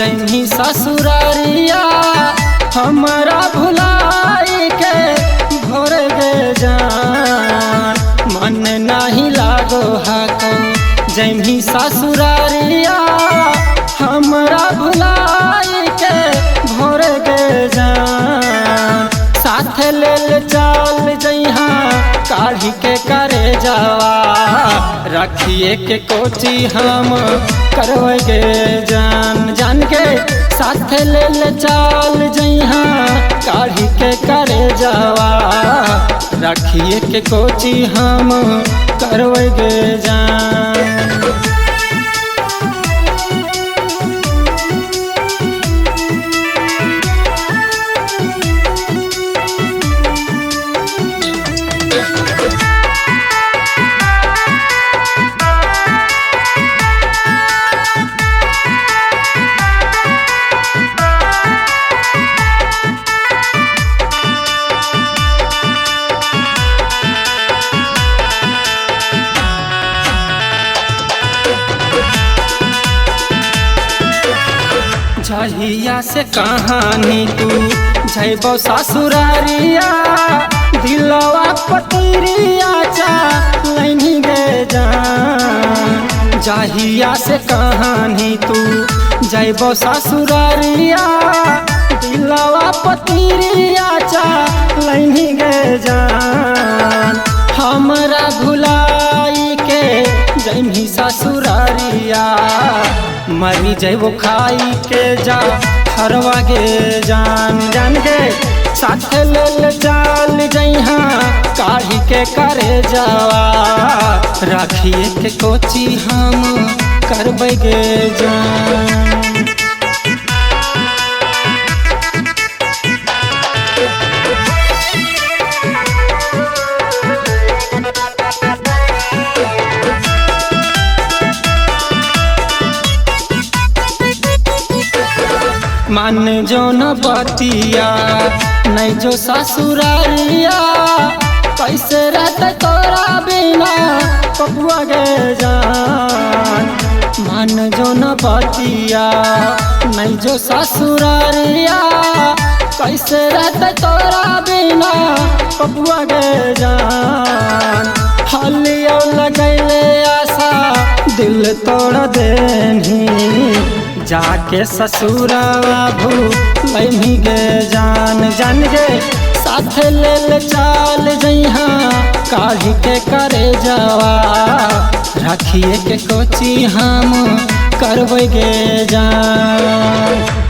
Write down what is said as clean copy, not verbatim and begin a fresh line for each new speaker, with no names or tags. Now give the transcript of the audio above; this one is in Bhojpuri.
जैनी ससुरारिया हमारा भुलाई के भोर गे जान, मन नहीं लागो हको जैनी ससुरारिया हमारा भुलाई के भोर गे जान। साथ ले चल जइहा काढ़ी के करे जावा, रखिए के कोची हम करवगे जान जान के। साथ ले चल जइहा काढ़ी के करे जावा, रखिए के कोची हम करवगे जान। जहिया से कहानी तू जैबो ससुरारिया, दिलवा पतिरिया चा लैनी गे जान। जहिया से कहानी तू जैबो ससुरारिया, दिलवा पतिरिया चा लैनी गे जान। हमरा भुलाई के जैनी ससुरारिया, मरी जैबो खाई के जा हरवा गे जान जान के। साथ ले चल जइहा काढ़ी के करे जावा, राखिए के कोची हम करबै गे जान। मान जो न बतिया नहीं जो ससुरारिया, कैसे रहते तोरा बिना पपुआ गे जान। मान जो न बतिया नहीं जो ससुरारिया, कैसे रहते तोरा बिना पपुआ गे जान। हलियो लगैले आशा दिल तोड़ देनी, जाके ससुरावा भूलैनी गे जान जान गे। साथ ले चल जइहा काढ़ी के करे जावा, रखिए के कोची हम करबै गे जान।